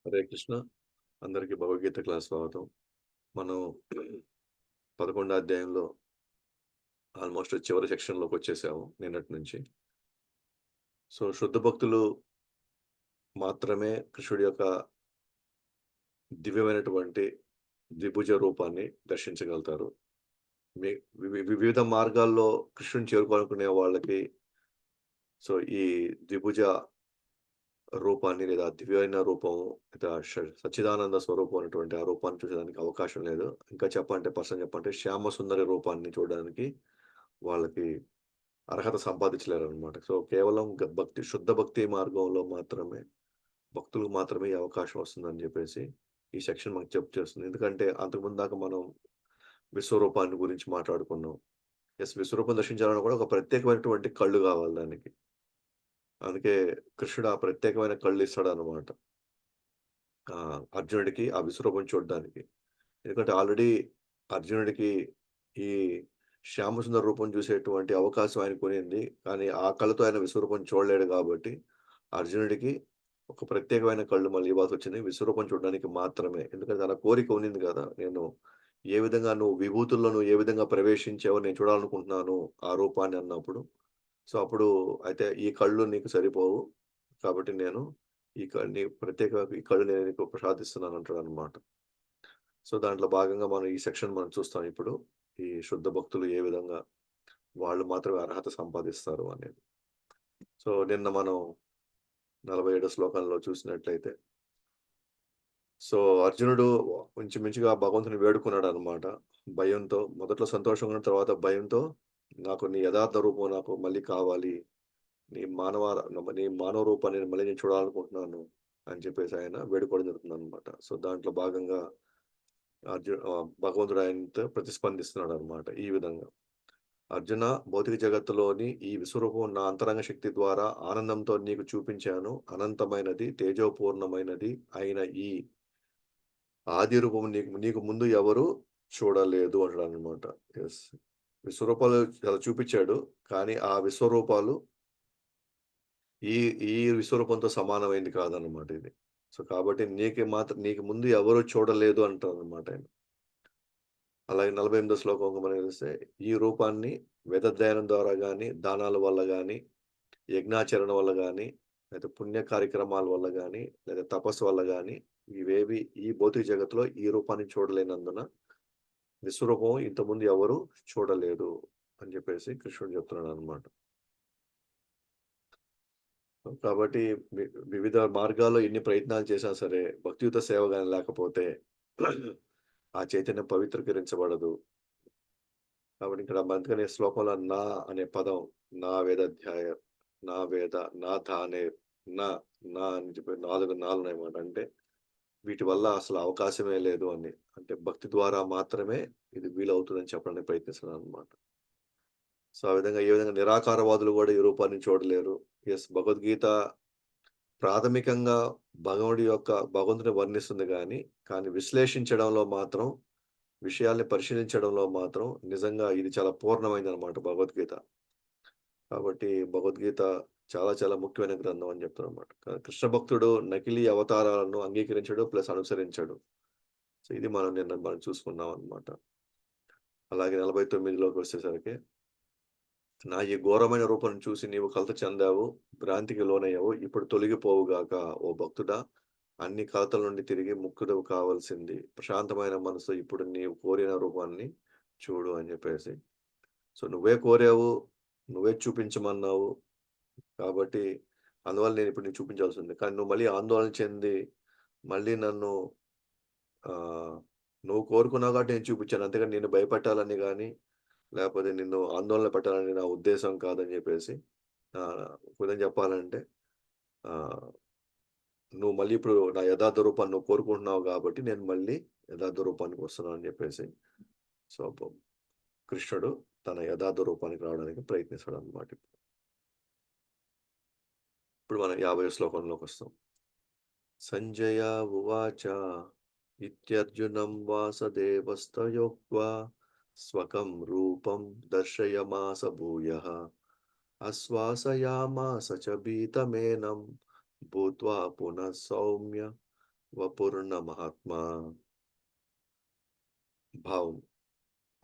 హరే కృష్ణ. అందరికీ భగవద్గీత క్లాస్ స్వాగతం. మనం 11 అధ్యాయంలో ఆల్మోస్ట్ చివరి సెక్షన్‌లోకొచ్చేసాము నిన్నటి నుంచి. సో, శుద్ధ భక్తులు మాత్రమే కృష్ణుడి యొక్క దివ్యమైనటువంటి ద్విభుజ రూపాన్ని దర్శించగలుగుతారు. వి వివిధ మార్గాల్లో కృష్ణుడిని చేరుకోవాలనుకునే వాళ్ళకి సో, ఈ ద్విభుజ రూపాన్ని లేదా దివ్యమైన రూపం లేదా సచ్చిదానంద స్వరూపం అనేటువంటి ఆ రూపాన్ని చూసేదానికి అవకాశం లేదు. ఇంకా చెప్పాలంటే శ్యామ సుందరి రూపాన్ని చూడడానికి వాళ్ళకి అర్హత సంపాదించలేరనమాట. సో, కేవలం శుద్ధ భక్తి మార్గంలో మాత్రమే భక్తులకు మాత్రమే ఈ అవకాశం వస్తుందని జెప్పేసి ఈ సెక్షన్ మనకు చేస్తుంది. ఎందుకంటే అంతకుముందు దాకా మనం విశ్వరూపాన్ని గురించి మాట్లాడుకున్నాం. విశ్వరూపం దర్శించాలన్నా కూడా ఒక ప్రత్యేకమైనటువంటి కళ్ళు గావాలి దానికి. అందుకే కృష్ణుడు ఆ ప్రత్యేకమైన కళ్ళు ఇస్తాడనమాట. అర్జునుడికి ఆ విశ్వరూపం చూడడానికి. ఎందుకంటే ఆల్రెడీ అర్జునుడికి ఈ శ్యామసుందర రూపం చూసేటువంటి అవకాశం ఆయనకునింది. కానీ ఆ కళ్ళతో ఆయన విశ్వరూపం చూడలేడు గాబట్టి, అర్జునుడికి ఒక ప్రత్యేకమైన కళ్ళు మళ్ళీ ఇవ్వాల్సొచ్చింది. విశ్వరూపం చూడడానికి మాత్రమే. ఎందుకంటే తన కోరిక ఉన్నింది గదా! ఏ విధంగా నువ్వు విభూతుల్లో నువ్వు ఏ విధంగా ప్రవేశించావో నేను చూడాలనుకుంటున్నాను ఆ రూపాన్ని అన్నప్పుడు. సో, అప్పుడు అయితే ఈ కళ్ళు నీకు సరిపోవు. కాబట్టి నేను నీ ప్రత్యేక ఈ కళ్ళు నేను నీకు ప్రసాదిస్తున్నాను అంటాడనమాట. సో, దాంట్లో భాగంగా మనం ఈ సెక్షన్ మనం చూస్తాం ఇప్పుడు. ఈ శుద్ధ భక్తులు ఏ విధంగా వాళ్ళు మాత్రమే అర్హత సంపాదిస్తారు అనేది. సో, నిన్న మనం 47 శ్లోకంలో చూసినట్లయితే, సో, అర్జునుడు ఇంచుమించుగా భగవంతుని వేడుకున్నాడనమాట. భయంతో మొదట్లో సంతోషంగా ఉన్న తర్వాత భయంతో నాకు నీ యథార్థ రూపం నాకు మళ్ళీ కావాలి. నీ మానవ రూపాన్ని మళ్ళీ నేను చూడాలనుకుంటున్నాను అని చెప్పేసి ఆయన వేడుకోవడం జరుగుతుందనమాట. సో, దాంట్లో భాగంగా భగవంతుడు ఆయనతో ప్రతిస్పందిస్తున్నాడనమాట ఈ విధంగా. అర్జున, భౌతిక జగత్తులోని ఈ విశ్వరూపం నా అంతరంగ శక్తి ద్వారా ఆనందంతో నీకు చూపించాను. అనంతమైనది, తేజోపూర్ణమైనది అయిన ఈ ఆది రూపం నీకు నీకు ముందు ఎవరు చూడలేదు అంటాడనమాట. యెస్. విశ్వరూపాలు చాలా చూపిచ్చాడు. కానీ ఆ విశ్వరూపాలు ఈ ఈ విశ్వరూపంతో సమానమైంది కాదనమాట ఇది. సో, కాబట్టి నీకు ముందు ఎవరు చూడలేదు అంటారనమాట ఆయన. అలాగే 48 శ్లోకం మనం చూస్తే, ఈ రూపాన్ని వేదధ్యయనం ద్వారా గాని, దానాల వల్ల గాని, యజ్ఞాచరణ వల్ల గాని, లేదా పుణ్య కార్యక్రమాల వల్ల గాని, లేదా తపస్సు వల్ల గాని, ఇవేవి ఈ భౌతిక జగత్తులో ఈ రూపాన్ని చూడలేనందున, విశ్వరూపం ఇంతకుముందు ఎవరు చూడలేదు అని చెప్పేసి కృష్ణుడు చెప్తున్నాడనమాట. కాబట్టి వి వివిధ మార్గాల్లో ఎన్ని ప్రయత్నాలు చేసినా సరే, భక్తియుత సేవ గాని లేకపోతే ఆ చైతన్యం పవిత్రీకరించబడదు. కాబట్టి ఇక్కడ అందుకనే శ్లోకంలో నా అనే పదం నా వేదాధ్యాయ, నా వేద, నా థానే, నా, నా అని చెప్పి 4 నాలుగున్నాయన్నమాట. అంటే వీటి వల్ల అసలు అవకాశమే లేదు అని. అంటే భక్తి ద్వారా మాత్రమే ఇది వీలవుతుందని చెప్పడానికి ప్రయత్నిస్తున్నానన్నమాట. సో, ఆ విధంగా ఏ విధంగా నిరాకారవాదులు గూడా ఈ రూపాన్ని చూడలేరు. భగవద్గీత ప్రాథమికంగా భగవంతుని వర్ణిస్తుంది గానీ, కానీ విశ్లేషించడంలో మాత్రం, విషయాల్ని పరిశీలించడంలో మాత్రం నిజంగా ఇది చాలా పూర్ణమైందనమాట భగవద్గీత. కాబట్టి భగవద్గీత చాలా చాలా ముఖ్యమైన గ్రంథం అని చెప్తాననమాట. కృష్ణ భక్తుడు నకిలీ అవతారాలను అంగీకరించడు ప్లస్ అనుసరించడు. సో, ఇది మనం చూసుకున్నాం అన్నమాట. అలాగే 49లోకొచ్చేసరికి, నా ఈ ఘోరమైన రూపం చూసి నీవు కలత చెందావు, భ్రాంతికి లోనయ్యావు. ఇప్పుడు తొలగిపోవుగాక ఓ భక్తుడా! అన్ని కలతల నుండి తిరిగి ముక్తుడవు కావాల్సింది. ప్రశాంతమైన మనసు ఇప్పుడు నీవు కోరిన రూపాన్ని చూడు అని జెప్పేసి. సో, నువ్వే కోరావు, నువ్వే చూపించమన్నావు. కాబట్టి అందువల్ల నేనిప్పుడు నీకు చూపించాల్సుంది. కానీ నువ్వు మళ్ళీ ఆందోళన చెంది, మళ్ళీ నన్ను ఆహ్, నువ్వు కోరుకున్నావు కాబట్టి నేను చూపించాను. అంతేగాని నిన్ను భయపెట్టాలని గాని, లేపోతే నిన్ను ఆందోళన పెట్టాలని నా ఉద్దేశ్యం కాదని జెప్పేసి ఒక విధంగా చెప్పాలంటే ఆహ్, నువ్వు మళ్ళీ ఇప్పుడు నా యథార్థ రూపాన్ని నువ్వు కోరుకుంటున్నావు గాబట్టి, నేను మళ్ళీ యథార్థ రూపానికి వస్తున్నాను అని జెప్పేసి సో, కృష్ణుడు తన యథార్థ రూపానికి రావడానికి ప్రయత్నిస్తాడన్నమాట. ఇప్పుడు మనం 50 శ్లోకంలోకొస్తాం. సంజయ ఉవాచ ఇత్యర్జునం వాసుదేవస్తయోక్త్వా స్వకం రూపం దర్శయమాస భూయః ఆశ్వాసయామాస చ భీతమేనం భూత్వా పునః సౌమ్య వపూర్ణ మహాత్మా భావం.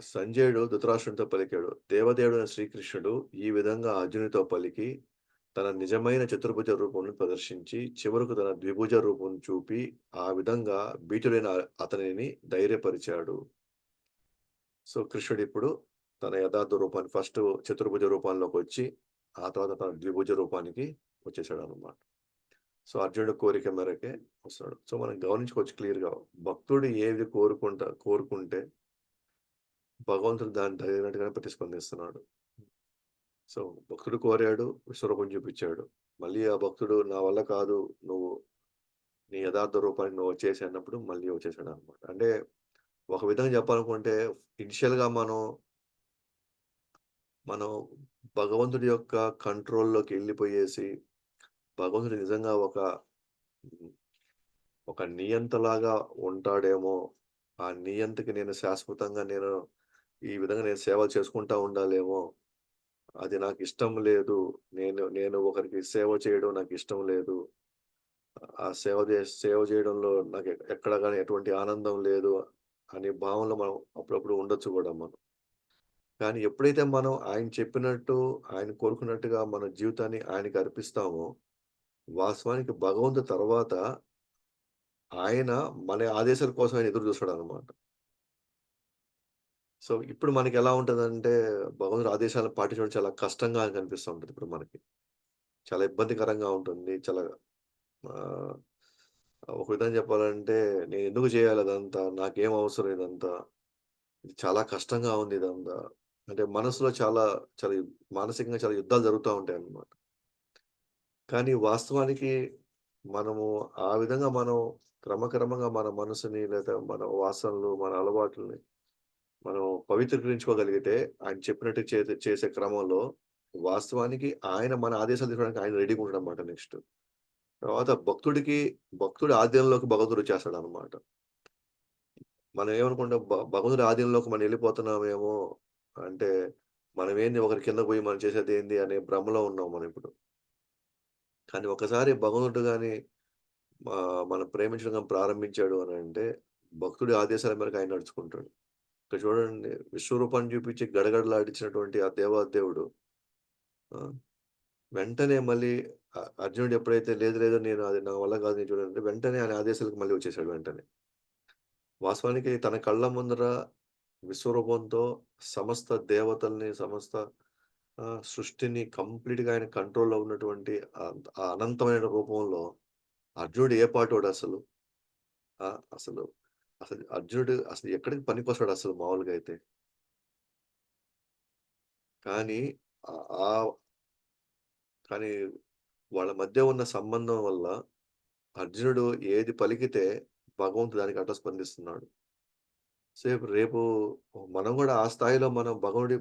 సంజయుడు ధృతరాష్ట్రునితో పలికాడు. దేవదేవుడైన శ్రీకృష్ణుడు ఈ విధంగా అర్జునునితో పలికి, తన నిజమైన చతుర్భుజ రూపమును ప్రదర్శించి, చివరకు తన ద్విభుజ రూపం చూపి, ఆ విధంగా భీతుడైన అతనిని ధైర్యపరిచాడు. సో, కృష్ణుడిప్పుడు తన యథార్థ రూపాన్ని ఫస్ట్ చతుర్భుజ రూపంలోకొచ్చి, ఆ తర్వాత తన ద్విభుజ రూపానికి వచ్చేసాడనమాట. సో, అర్జునుడి కోరిక మేరకే వస్తాడు. సో, మనం గమనించుకోవచ్చు క్లియర్‌గా. భక్తుడు ఏది కోరుకుంటే భగవంతుడు దానికి తగినట్టుగానే ప్రతిస్పందిస్తున్నాడు. సో, భక్తుడు కోరాడు, విశ్వరూపం చూపిచ్చాడు. మళ్ళీ ఆ భక్తుడు నా వల్ల కాదు, నువ్వు నీ యథార్థ రూపానికి నువ్వు వచ్చేసేయి అన్నప్పుడు మళ్ళీ వచ్చేసాడనమాట. అంటే ఒక విధంగా చెప్పాలనుకుంటే ఇనిషియల్‌గా మనం భగవంతుడి యొక్క కంట్రోల్‌లోకెళ్ళిపోయేసి, భగవంతుడు నిజంగా హ్మ్, ఒక నియంతలాగా ఉంటాడేమో, ఆ నియంతకి నేను శాశ్వతంగా ఈ విధంగా నేను సేవలు చేసుకుంటా ఉండాలేమో, అది నాకిష్టం లేదు. నేను ఒకరికి సేవ చేయడం నాకిష్టం లేదు. ఆ సేవ చేయడంలో నాకు ఎక్కడ గాని ఎటువంటి ఆనందం లేదు అనే భావనలో మనం అప్పుడప్పుడు ఉండొచ్చు గూడా మనం. కానీ ఎప్పుడైతే మనం ఆయన చెప్పినట్టు, ఆయన కోరుకున్నట్టుగా మన జీవితాన్ని ఆయనకి అర్పిస్తామో, వాస్తవానికి భగవంతుడు తర్వాత ఆయన మన ఆదేశాల కోసం ఆయన ఎదురు చూస్తాడనమాట. సో, ఇప్పుడు మనకెలా ఉంటదంటే, భగవంతుడి ఆదేశాలను పాటించడం చాలా కష్టంగా కనిపిస్తా ఉంటది ఇప్పుడు మనకి. చాలా ఇబ్బందికరంగా ఉంటుంది. చాలా ఆహ్, ఒక విధంగా చెప్పాలంటే, నేనెందుకు చేయాలి అదంతా? నాకేం అవసరం ఇదంతా? ఇది చాలా కష్టంగా ఉంది ఇదంతా. అంటే మనసులో చాలా మానసికంగా చాలా యుద్ధాలు జరుగుతా ఉంటాయన్నమాట. కానీ వాస్తవానికి మనము ఆ విధంగా క్రమక్రమంగా మన మనసుని లేదా మన వాసనలు, మన అలవాట్లని మనం పవిత్రీకరించుకోగలిగితే ఆయన చెప్పినట్టు చేసే క్రమంలో వాస్తవానికి ఆయన మన ఆదేశాలు తీసుకోవడానికి ఆయన రెడీగా ఉంటాడన్నమాట నెక్స్ట్. తర్వాత భక్తుడి ఆధీనంలోకి భగవంతుడు వచ్చేస్తాడన్నమాట. మనం ఏమనుకుంటాం భగవంతుడి ఆధీనంలోకి మనం ఎళ్ళిపోతున్నామేమో అంటే మనమేంది ఒకరి కింద పోయి మనం చేసేదేంది అనే భ్రమలో ఉన్నాం మనం ఇప్పుడు. కానీ ఒకసారి భగవంతుడు గాని మనం ప్రేమించడం గాని ప్రారంభించాడు అనంటే భక్తుడి ఆదేశాల మేరకు ఆయన నడుచుకుంటాడు. ఇక్కడ చూడండి విశ్వరూపాన్ని చూపించి గడగడలాడించినటువంటి ఆ దేవాదేవుడు ఆ! వెంటనే మళ్ళీ అర్జునుడు ఎప్పుడైతే లేదు నేను అది నా వల్ల కాదు నేను చూడండి వెంటనే ఆయన ఆదేశాలకు మళ్ళీ వచ్చేసాడు వెంటనే. వాస్తవానికి తన కళ్ళ ముందర విశ్వరూపంతో సమస్త దేవతల్ని, సమస్త సృష్టిని కంప్లీట్‌గా ఆయన కంట్రోల్‌లో ఉన్నటువంటి ఆ అనంతమైన రూపంలో అర్జునుడు ఏ పాటోడసలు? ఆ! అసలు, అసలు అర్జునుడు అసలు ఎక్కడికి పనికొస్తాడసలు మామూలుగా అయితే. కానీ ఆహ్, ఆహ్, కానీ వాళ్ళ మధ్య ఉన్న సంబంధం వల్ల అర్జునుడు ఏది పలికితే భగవంతుడు దానికి అట్లా స్పందిస్తున్నాడు. రేపు మనం గూడా ఆ స్థాయిలో మనం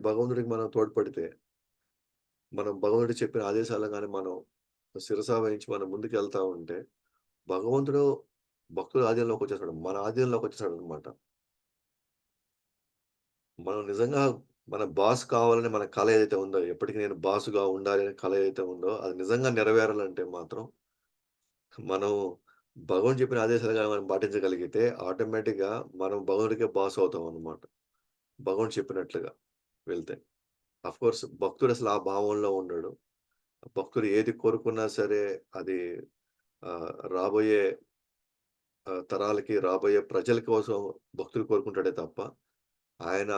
భగవంతుడికి మనం తోడ్పడితే, మనం భగవంతుడు చెప్పిన ఆదేశాలను గాని మనం శిరసా వహించి మనం ముందుకెళ్తా ఉంటే, భగవంతుడు భక్తుల ఆధీనంలోకొచ్చేస్తాడు. మన ఆధీనంలోకొచ్చేసాడనమాట. మనం నిజంగా మన బాస్ కావాలని మన కల ఏదైతే ఉందో, ఎప్పటికి నేను బాస్‌గా ఉండాలి అనే కల ఏదైతే ఉందో, అది నిజంగా నెరవేరాలంటే మాత్రం మనం భగవంతుడు చెప్పిన ఆదేశాలు గాని మనం పాటించగలిగితే ఆటోమేటిక్‌గా మనం భగవంతుడికే బాస్ అవుతామనమాట. భగవంతుడు చెప్పినట్లుగా వెళ్తే. ఆఫ్‌కోర్స్ భక్తుడసలు ఆ భావంలో ఉండడు. భక్తుడు ఏది కోరుకున్నా సరే అది రాబోయే తరాలకి, రాబోయే ప్రజల కోసం భక్తుడు కోరుకుంటాడే తప్ప, ఆయన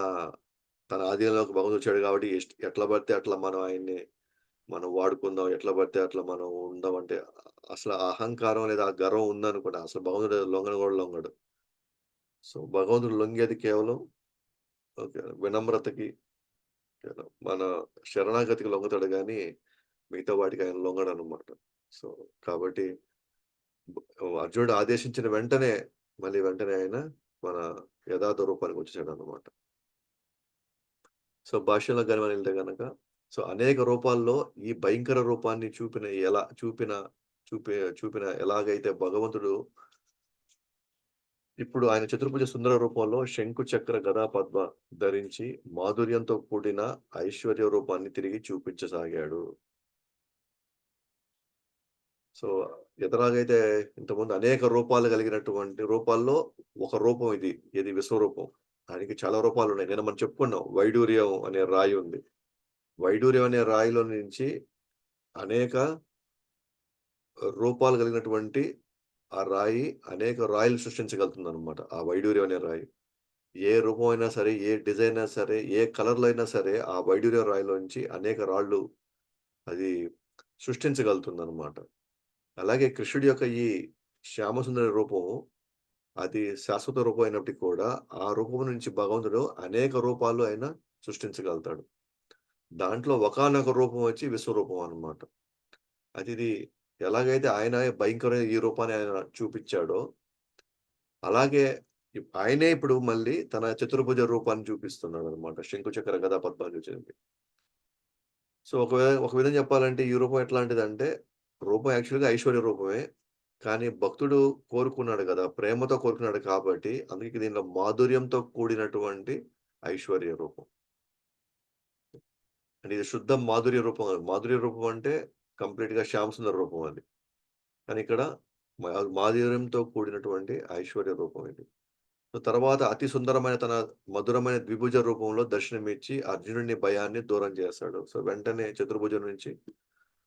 తన ఆధీనంలోకి భగవంతుడొచ్చాడు కాబట్టి ఎట్లా పడితే అట్లా మనం వాడుకుందాం, ఎట్లా పడితే అట్లా మనం ఉందామంటే అసలు ఆ అహంకారం లేదా ఆ గర్వం ఉందనుకోండి అసలు భగవంతుడు లొంగను గూడా లొంగడు. సో, భగవంతుడు లొంగేది కేవలం ఓకే. వినమ్రతకి, మన శరణాగతికి లొంగుతాడు గానీ, మిగతా వాటికి ఆయన లొంగడనమాట. సో, కాబట్టి అర్జునుడు ఆదేశించిన వెంటనే, మళ్ళీ వెంటనే ఆయన మన యథార్థ రూపానికొచ్చేసాడనమాట. సో, భాష్యంలో గాని మనం వెళ్తే గనక, సో, అనేక రూపాల్లో ఈ భయంకర రూపాన్ని చూపిన ఎలాగైతే భగవంతుడు ఇప్పుడు ఆయన చతుర్భుజ సుందర రూపంలో శంకు, చక్ర, గదా, పద్మ ధరించి మాధుర్యంతో కూడిన ఐశ్వర్య రూపాన్ని తిరిగి చూపించసాగాడు. సో, ఎలాగైతే ఇంతకుముందు అనేక రూపాలు కలిగినటువంటి రూపాల్లో ఒక రూపం ఇది. ఇది విశ్వరూపం. ఆయనకి చాలా రూపాలున్నాయి. నిన్న మనం చెప్పుకున్నాం. వైడూర్యం అనే రాయి ఉంది. వైడూర్యం అనే రాయిలో నుంచి అనేక రూపాలు కలిగినటువంటి ఆ రాయి అనేక రాయిలు సృష్టించగలుగుతుందనమాట. ఆ వైడూర్యం అనే రాయి. ఏ రూపమైనా సరే, ఏ డిజైన్ అయినా సరే, ఏ కలర్‌లో అయినా సరే, ఆ వైడూర్యం రాయిలోంచి అనేక రాళ్ళు అది సృష్టించగలుగుతుందనమాట. అలాగే కృష్ణుడి యొక్క ఈ శ్యామసుందరి రూపం అది శాశ్వత రూపం అయినప్పటికి కూడా, ఆ రూపం నుంచి భగవంతుడు అనేక రూపాల్లో ఆయన సృష్టించగలుగుతాడు. దాంట్లో ఒకానొక రూపం వచ్చి విశ్వరూపం అన్నమాట. ఇది ఎలాగైతే ఆయన భయంకరమైన ఈ రూపాన్ని ఆయన చూపిచ్చాడో, అలాగే ఆయనే ఇప్పుడు మళ్ళీ తన చతుర్భుజ రూపాన్ని చూపిస్తున్నాడన్నమాట. శంకు చక్ర గదా పద్మాలు చెప్పి. సో, ఒక విధంగా చెప్పాలంటే ఈ రూపం ఎట్లాంటిదంటే, రూపం యాక్చువల్‌గా ఐశ్వర్య రూపమే. కానీ భక్తుడు కోరుకున్నాడు గదా! ప్రేమతో కోరుకున్నాడు కాబట్టి, అందుకే దీనిలో మాధుర్యంతో కూడినటువంటి ఐశ్వర్య రూపం. అంటే ఇది శుద్ధ మాధుర్య రూపం కాదు. మాధుర్య రూపం అంటే కంప్లీట్‌గా శ్యామ్ సుందర్ రూపం అది. కానీ ఇక్కడ మాధుర్యంతో కూడినటువంటి ఐశ్వర్య రూపం ఇది. సో, తర్వాత అతి సుందరమైన తన మధురమైన ద్విభుజ రూపంలో దర్శనమిచ్చి అర్జునుడిని భయాన్ని దూరం చేస్తాడు. సో, వెంటనే చతుర్భుజం నుంచి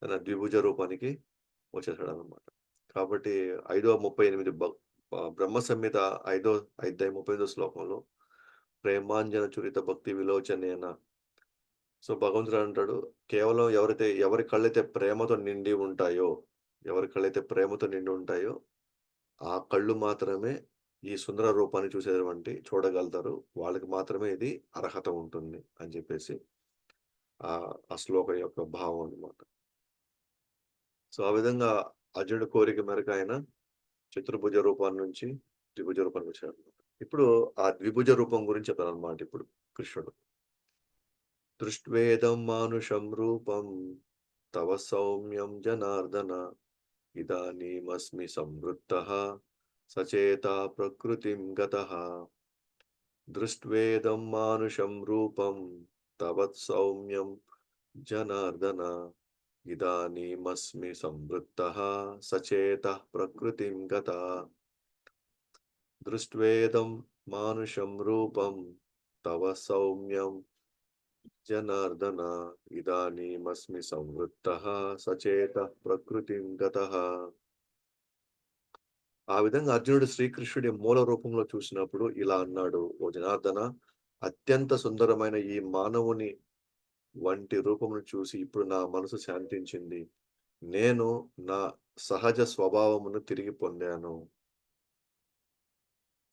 తన ద్విభుజ రూపానికి వచ్చేసాడనమాట. కాబట్టి 538 బ్రహ్మ సంహిత ఐదో అధ్యాయం 35 శ్లోకంలో ప్రేమాంజన చురిత భక్తి విలోచనేన. సో, భగవంతుడు అంటాడు, కేవలం ఎవరి కళ్ళైతే ప్రేమతో నిండి ఉంటాయో, ఎవరి కళ్ళైతే ప్రేమతో నిండి ఉంటాయో, ఆ కళ్ళు మాత్రమే ఈ సుందర రూపాన్ని చూడగలుగుతారు. వాళ్ళకి మాత్రమే ఇది అర్హత ఉంటుంది అని చెప్పేసి ఆ శ్లోకం యొక్క భావం అన్నమాట. సో, ఆ విధంగా అర్జునుడి కోరిక మేరకు ఆయన చతుర్భుజ రూపం నుంచి ద్విభుజ రూపానికి వచ్చాడన్నమాట. ఇప్పుడు ఆ ద్విభుజ రూపం గురించి చెప్తానన్నమాట ఇప్పుడు కృష్ణుడు. దృష్ట్వేదం మానుషం రూపం తవ సౌమ్యం జనార్దన ఇదానీమస్మి సంవృత్తః సచేతా ప్రకృతిం గతః దృష్ట్వేదం మానుషం రూపం తవ సౌమ్యం జనార్దన ఇదానీమస్మి సంవృత్తః సచేతః ప్రకృతిం గతః దృష్ట్వేదం మానుషం రూపం తవ సౌమ్యం జనార్దన ఇదానీమస్మి సంవృత్తః సచేతః ప్రకృతిం గతః. ఆ విధంగా అర్జునుడు శ్రీకృష్ణుడి మూల రూపంలో చూసినప్పుడు ఇలా అన్నాడు, "ఓ జనార్దన, అత్యంత సుందరమైన ఈ మానవుని వంటి రూపమును చూసి ఇప్పుడు నా మనసు శాంతించింది. నేను నా సహజ స్వభావమును తిరిగి పొందాను."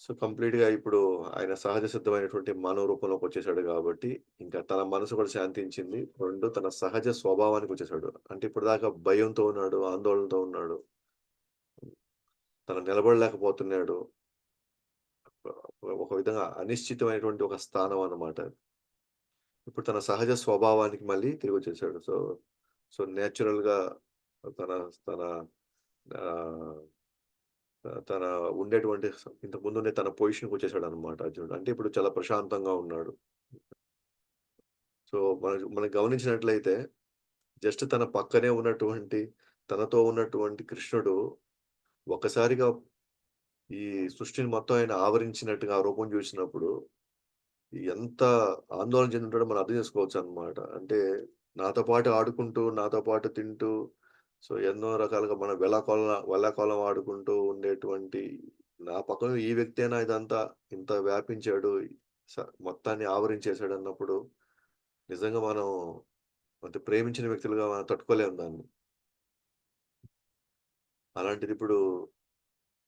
సో, కంప్లీట్‌గా ఇప్పుడు ఆయన సహజ సిద్ధమైనటువంటి మానవ రూపంలోకొచ్చేసాడు గాబట్టి, ఇంకా తన మనసు కూడా శాంతించింది. 2 తన సహజ స్వభావానికొచ్చేసాడు. అంటే ఇప్పటిదాకా భయంతో ఉన్నాడు, ఆందోళనతో ఉన్నాడు. తను నిలబడలేకపోతున్నాడు. ఒక విధంగా అనిశ్చితమైనటువంటి ఒక స్థానం అన్నమాట. ఇప్పుడు తన సహజ స్వభావానికి మళ్ళీ తిరిగొచ్చేసాడు. నేచురల్‌గా తన తన ఆహ్, తన ఉండేటువంటి ఇంతకుముందుండే తన పొజిషన్‌కొచ్చేసాడన్నమాట అర్జునుడు. అంటే ఇప్పుడు చాలా ప్రశాంతంగా ఉన్నాడు. సో, మనం గమనించినట్లయితే జస్ట్ తన పక్కనే ఉన్నటువంటి, తనతో ఉన్నటువంటి కృష్ణుడు ఒక్కసారిగా ఈ సృష్టిని మొత్తం ఆయన ఆవరించినట్టుగా ఆ రూపం చూసినప్పుడు ఎంత ఆందోళన చెందుంటాడో మనం అర్థం చేసుకోవచ్చనమాట. అంటే నాతో పాటు ఆడుకుంటూ, నాతో పాటు తింటూ, సో ఎన్నో రకాలుగా మనం వేళాకోళం ఆడుకుంటూ ఉండేటువంటి నా పక్కన ఈ వ్యక్తేనా ఇదంతా ఇంత వ్యాపించాడు, స మొత్తాన్ని ఆవరించేసాడన్నప్పుడు నిజంగా మనం అంటే ప్రేమించిన వ్యక్తులుగా మనం తట్టుకోలేము దాన్ని. అలాంటిదిప్పుడు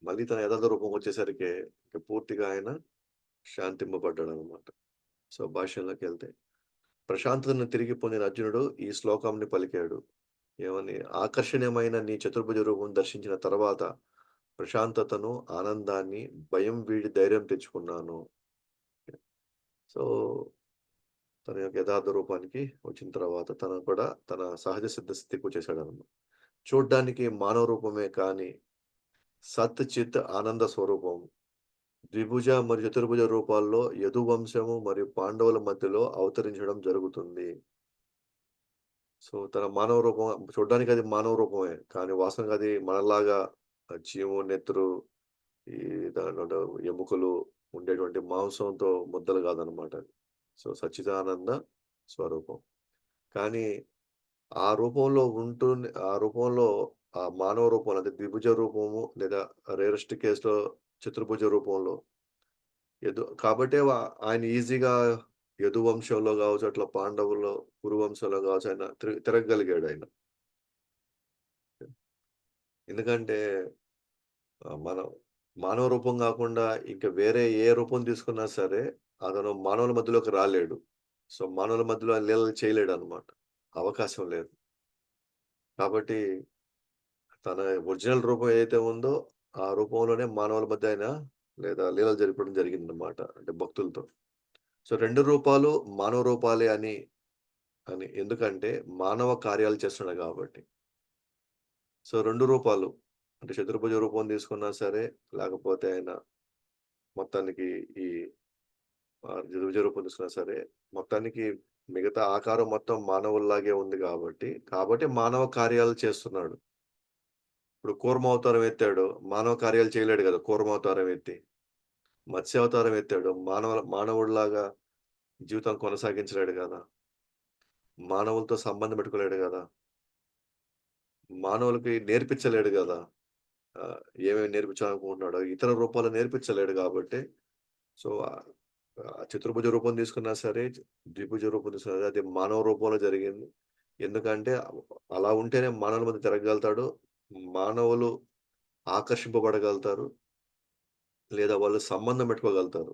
మళ్ళీ తన యథార్థ రూపంకొచ్చేసరికి ఇక పూర్తిగా ఆయన శాంతింపబడ్డాడనమాట. సో భాష్యంలోకెళ్తే ప్రశాంతతను తిరిగి పొందిన అర్జునుడు ఈ శ్లోకంని పలికాడు. ఏమని? ఆకర్షణీయమైన నీ చతుర్భుజ రూపం దర్శించిన తర్వాత ప్రశాంతతను, ఆనందాన్ని, భయం వీడి ధైర్యం తెచ్చుకున్నాను. సో, తన యొక్క యథార్థ రూపానికి వచ్చిన తర్వాత తను కూడా తన సహజ సిద్ధ స్థితికొచ్చేసాడనమాట. చూడ్డానికి మానవ రూపమే కానీ సత్, చిత్, ఆనంద స్వరూపం. ద్విభుజ మరియు చతుర్భుజ రూపాల్లో యదువంశము మరియు పాండవుల మధ్యలో అవతరించడం జరుగుతుంది. సో, తన మానవ రూపం చూడ్డానికి అది మానవ రూపమే. కానీ వాస్తవంగా అది మనలాగా చీము, నెత్తురు, ఈ దాంట్లో ఎముకలు ఉండేటువంటి మాంసంతో ముద్దలు కాదనమాట అది. సో, సచ్చిదానంద స్వరూపం. కానీ ఆ రూపంలో ఆ రూపంలో ఆ మానవ రూపంలో అంటే ద్విభుజ రూపము లేదా రేరెస్ట్ కేస్‌లో చతుర్భుజ రూపంలో కాబట్టే ఆయన ఈజీగా యదు వంశంలో గావచ్చు, అట్లా పాండవుల్లో కురు వంశంలో గావచ్చు ఆయన తిరగగలిగాడాయన. ఎందుకంటే మనం మానవ రూపం గాకుండా ఇంక వేరే ఏ రూపం తీసుకున్నా సరే, అతను మానవుల మధ్యలోకి రాలేడు. సో, మానవుల మధ్యలో ఆయన లీలలు చేయలేడనమాట. అవకాశం లేదు. కాబట్టి తన ఒరిజినల్ రూపం ఏదైతే ఉందో, ఆ రూపంలోనే మానవుల మధ్య ఆయన లేదా లీలలు జరిపడం జరిగిందనమాట. అంటే భక్తులతో. సో, 2 రూపాలు మానవ రూపాలే అని అని ఎందుకంటే, మానవ కార్యాలు చేస్తున్నాడు గాబట్టి. సో, 2 రూపాలు అంటే చతుర్భుజ రూపం తీసుకున్నా సరే, లేకపోతే ఆయన మొత్తానికి ఈ ద్విభుజ రూపం తీసుకున్నా సరే, మొత్తానికి మిగతా ఆకారం మొత్తం మానవుల్లాగే ఉంది కాబట్టి మానవ కార్యాలు చేస్తున్నాడు. ఇప్పుడు కూర్మావతారం ఎత్తాడు. మానవ కార్యాలు చేయలేడు గదా! కూర్మావతారం ఎత్తి. మత్స్యావతారం ఎత్తాడు. మానవుడిలాగా జీవితం కొనసాగించలేడు గదా! మానవులతో సంబంధం పెట్టుకోలేడు గదా! మానవులకి నేర్పించలేడు గదా! ఆహ్, ఏమేమి నేర్పించాలనుకుంటున్నాడో ఇతర రూపాల్లో నేర్పించలేడు గాబట్టే సో, చతుర్భుజ రూపం తీసుకున్నా సరే, ద్విభుజ రూపం తీసుకున్నా సరే, అది మానవ రూపంలో జరిగింది. ఎందుకంటే అలా ఉంటేనే మానవుల మధ్య తిరగగలుగుతాడు. మానవులు ఆకర్షింపబడగలుగుతారు. లేదా వాళ్ళు సంబంధం పెట్టుకోగలుగుతారు.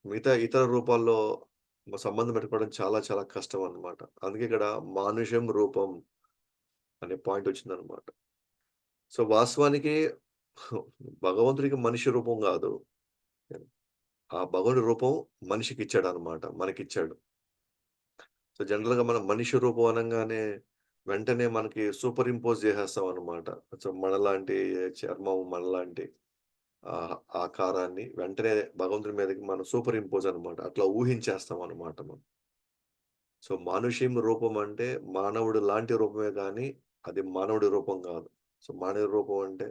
మిగతా ఇతర రూపాల్లో సంబంధం పెట్టుకోవడం చాలా చాలా కష్టం అన్నమాట. అందుకే ఇక్కడ మానుషం రూపం అనే పాయింట్ వచ్చిందన్నమాట. సో, వాస్తవానికి భగవంతుడికి మనిషి రూపం గాదు. ఆ భగవంతుడి రూపం మనిషికిచ్చాడన్నమాట. మనకిచ్చాడు. సో, జనరల్‌గా మనం మనిషి రూపం అనంగానే వెంటనే మనకి సూపర్ ఇంపోజ్ చేసేస్తామన్నమాట. సో, మనలాంటి చర్మం, మనలాంటి ఆకారాన్ని వెంటనే భగవంతుడి మీదకి మనం సూపర్ ఇంపోజ్ అన్నమాట. అట్లా ఊహించేస్తామన్నమాట మనం. సో, మానుషిం రూపం అంటే మానవుడు లాంటి రూపమే గానీ, అది మానవుడి రూపం గాదు. సో, మానవుడి రూపం అంటే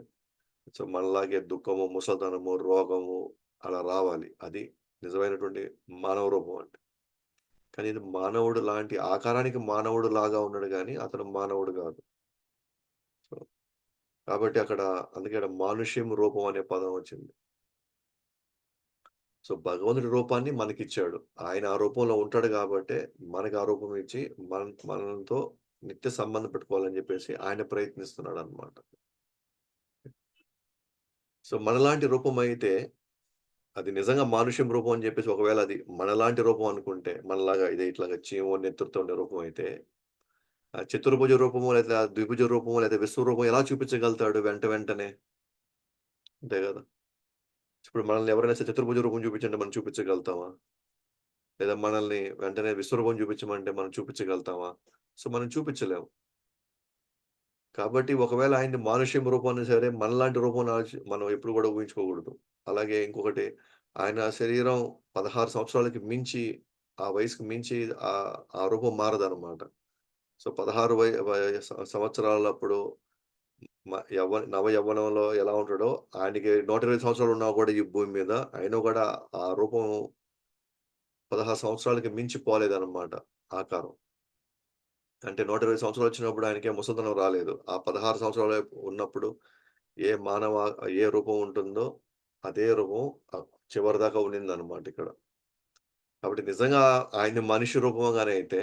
సో, మనలాగే దుఃఖము, ముసలితనము, రోగము అలా రావాలి. అది నిజమైనటువంటి మానవ రూపం అంటే. కానీ ఇది మానవుడు లాంటి ఆకారానికి మానవుడు లాగా ఉన్నాడు గానీ, అతను మానవుడు గాదు. సో, కాబట్టి అందుకే అక్కడ మానుష్యం రూపం అనే పదం వచ్చింది. సో, భగవంతుడి రూపాన్ని మనకిచ్చాడు. ఆయన ఆ రూపంలో ఉంటాడు గాబట్టే, మనకు ఆ రూపం ఇచ్చి మనతో నిత్య సంబంధం పెట్టుకోవాలని జెప్పేసి ఆయన ప్రయత్నిస్తున్నాడనమాట. సో, మనలాంటి రూపమైతే అది నిజంగా మానుష్యం రూపం అని జెప్పేసి ఒకవేళ అది మనలాంటి రూపం అనుకుంటే, మనలాగా ఇట్లాగా చీము, నెత్తురుతో ఉండే రూపం అయితే, చతుర్భుజ రూపమో లేదా ద్విభుజ రూపమో లేదా విశ్వరూపం ఎలా చూపించగలుగుతాడు వెంటనే? అంతే గదా! ఇప్పుడు మనల్ని ఎవరైనా చతుర్భుజ రూపం చూపించండి మనం చూపించగలుగుతామా? లేదా మనల్ని వెంటనే విశ్వరూపం చూపించమంటే మనం చూపించగలుగుతామా? సో, మనం చూపించలేం. కాబట్టి ఒకవేళ ఆయన్ని మానుష్యం రూపాన్ని సరే మనలాంటి రూపంలో మనం ఎప్పుడు గూడా ఊహించుకోకూడదు. అలాగే ఇంకొకటి ఆయన శరీరం 16 సంవత్సరాలకి మించి ఆ వయసుకి మించి ఆ రూపం మారదనమాట. సో, 16 వయ వయ స సంవత్సరాలప్పుడు నవ యవ్వనంలో ఎలా ఉంటాడో ఆయనకి 120 సంవత్సరాలున్నా గూడా ఈ భూమి మీద అయినా గూడా ఆ రూపం 16 సంవత్సరాలకి మించి పోలేదనమాట ఆకారం. అంటే 120 సంవత్సరాలొచ్చినప్పుడు ఆయనకేం ముసలితనం రాలేదు. ఆ 16 సంవత్సరాలు ఉన్నప్పుడు ఏ మానవ ఏ రూపం ఉంటుందో అదే రూపం చివరిదాకా ఉండిందనమాట ఇక్కడ. కాబట్టి నిజంగా ఆయన్ని మనిషి రూపంగానే అయితే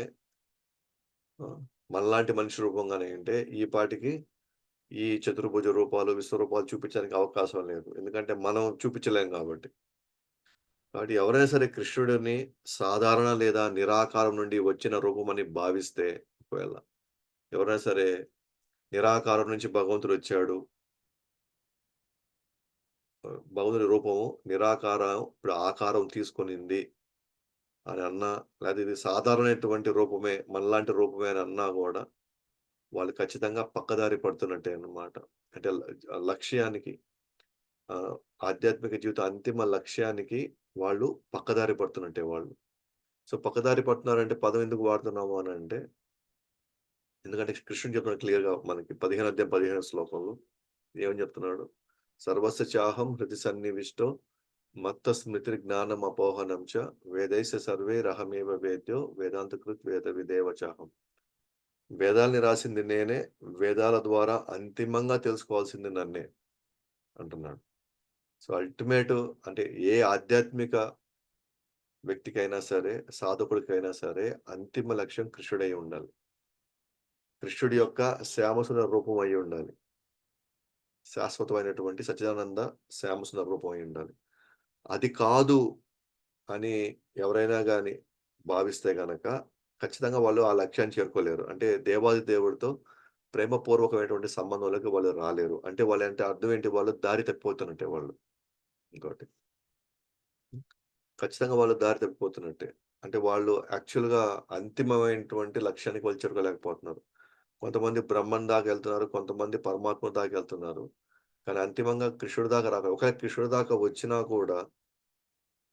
మనలాంటి మనిషి రూపంగానే అయుంటే ఈ పాటికి ఈ చతుర్భుజ రూపాలు, విశ్వరూపాలు చూపించడానికి అవకాశం లేదు. ఎందుకంటే మనం చూపించలేం గాబట్టి. కాబట్టి ఎవరైనా సరే కృష్ణుడిని సాధారణ లేదా నిరాకారం నుండి వచ్చిన రూపమని భావిస్తే ఒకవేళ ఎవరైనా సరే నిరాకారం నుంచి భగవంతుడొచ్చాడు. భగవంతుడి రూపము నిరాకారం ఇప్పుడు ఆకారం తీసుకొనింది అని అన్నా, లేదా ఇది సాధారణమైనటువంటి రూపమే, మనలాంటి రూపమే అని అన్నా గూడా, వాళ్ళు ఖచ్చితంగా పక్కదారి పడుతున్నట్టే అన్నమాట. అంటే లక్ష్యానికి ఆహ్, ఆధ్యాత్మిక జీవితం అంతిమ లక్ష్యానికి వాళ్ళు పక్కదారి పడుతున్నట్టే వాళ్ళు. సో, పక్కదారి పడుతున్నారంటే పదం ఎందుకు వాడుతున్నాము అనంటే, ఎందుకంటే కృష్ణుడు చెప్తున్నాడు క్లియర్‌గా మనకి 15 అధ్యాయం 15 శ్లోకంలో ఏమని చెప్తున్నాడు? సర్వస్య చాహం హృది సన్నివిష్టో మత్త స్మృతిర్ జ్ఞానం అపోహనం చ వేదైస సర్వైరహమేవ వేద్యో వేదాంతకృత్ వేద విదేవ చాహం. వేదాల్ని రాసింది నేనే. వేదాల ద్వారా అంతిమంగా తెలుసుకోవాల్సింది నన్నే అంటున్నాడు. సో, అల్టిమేటు అంటే ఏ ఆధ్యాత్మిక వ్యక్తికైనా సరే, సాధకుడికైనా సరే అంతిమ లక్ష్యం కృష్ణుడై ఉండాలి. కృష్ణుడి యొక్క శ్యామసుందర రూపం అయ్యి ఉండాలి. శాశ్వతమైనటువంటి సచ్చిదానంద శ్యామసుందర రూపం అయి ఉండాలి. అది కాదు అని ఎవరైనా గాని భావిస్తే గనక ఖచ్చితంగా వాళ్ళు ఆ లక్ష్యాన్ని చేరుకోలేరు. అంటే దేవాది దేవుడితో ప్రేమపూర్వకమైనటువంటి సంబంధంలోకి వాళ్ళు రాలేరు. అంటే వాళ్ళంటే అర్థం ఏంటి? వాళ్ళు దారి తప్పిపోతున్నట్టే వాళ్ళు. ఇంకోటి. ఖచ్చితంగా వాళ్ళు దారి తప్పిపోతున్నట్టే. అంటే వాళ్ళు యాక్చువల్‌గా అంతిమమైనటువంటి లక్ష్యానికి వాళ్ళు చేరుకోలేకపోతున్నారు. కొంతమంది బ్రహ్మం దాకా ఎళ్తున్నారు. కొంతమంది పరమాత్మ దాకా ఎళ్తున్నారు. కానీ అంతిమంగా కృష్ణుడి దాకా ఒకవేళ కృష్ణుడి దాకా వచ్చినా కూడా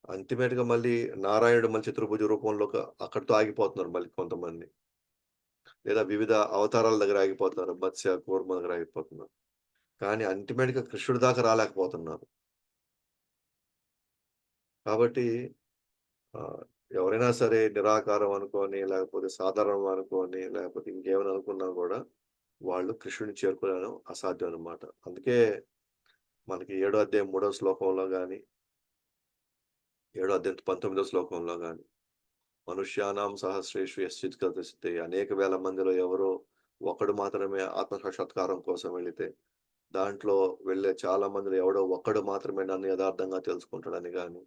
అల్టిమేట్‌గా మళ్ళీ నారాయణుడు మళ్ళీ చతుర్భుజ రూపంలోకి అక్కడితో ఆగిపోతున్నారు మళ్ళీ కొంతమంది. లేదా వివిధ అవతారాల దగ్గర ఆగిపోతున్నారు. మత్స్య, కూర్మ దగ్గర ఆగిపోతున్నారు. కానీ అల్టిమేట్‌గా కృష్ణుడి దాకా రాలేకపోతున్నారు. కాబట్టి ఆహ్, ఎవరైనా సరే నిరాకారం అనుకోని, లేకపోతే సాధారణం అనుకోని, లేకపోతే ఇంకేమైనా అనుకున్నా గూడా వాళ్ళు కృష్ణుడిని చేరుకోవడం అసాధ్యం అన్నమాట. అందుకే మనకి ఏడో అధ్యాయం మూడో శ్లోకంలో గాని, ఏడో అధ్యాయం 19 శ్లోకంలో గాని, మనుష్యానాం సహస్రేషు యశ్చిత్ గతిస్తే అనేక వేల మందిలో ఎవరో ఒకడు మాత్రమే ఆత్మ సాక్షాత్కారం కోసం వెళితే, దాంట్లో వెళ్ళే చాలా మందిలో ఎవడో ఒక్కడు మాత్రమే నన్ను యథార్థంగా తెలుసుకుంటాడని గాని,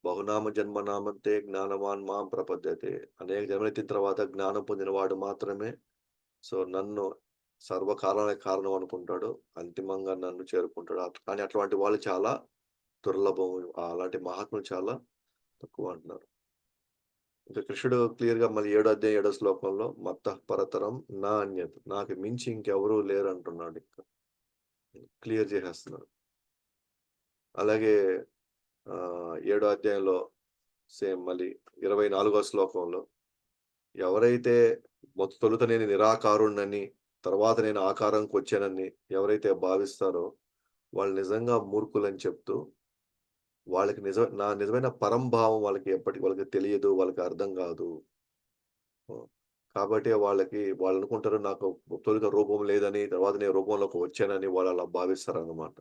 బహునామ జన్మనామంతే జ్ఞానవాన్ మాం ప్రపద్యతే. అనేక జన్మలెత్తిన తర్వాత జ్ఞానం పొందినవాడు మాత్రమే నన్ను సర్వకాలానికి కారణం అనుకుంటాడు. అంతిమంగా నన్ను చేరుకుంటాడు. కానీ అటువంటి వాళ్ళు చాలా దుర్లభం. అలాంటి మహాత్ములు చాలా తక్కువ అంటున్నారు. ఇంకా కృష్ణుడు క్లియర్‌గా మళ్ళీ ఏడో అధ్యాయం ఏడో శ్లోకంలో మత్తః పరతరం నా అన్యత్. నాకు మించి ఇంకెవరు లేరంటున్నాడింక. క్లియర్ చేసేస్తున్నాడు. అలాగే ఏడో అధ్యాయంలో సేమ్ మళ్ళీ 24 శ్లోకంలో ఎవరైతే తొలుత నేను నిరాకారుడినని, తర్వాత నేను ఆకారంకొచ్చానని ఎవరైతే భావిస్తారో వాళ్ళు నిజంగా మూర్ఖులని చెప్తూ, వాళ్ళకి నా నిజమైన పరంభావం వాళ్ళకి ఎప్పటికి వాళ్ళకి తెలియదు. వాళ్ళకి అర్థం గాదు. హ్మ్. కాబట్టి వాళ్ళనుకుంటారు నాకు తొలుత రూపం లేదని, తర్వాత నేను రూపంలోకి వచ్చానని వాళ్ళలా భావిస్తారనమాట.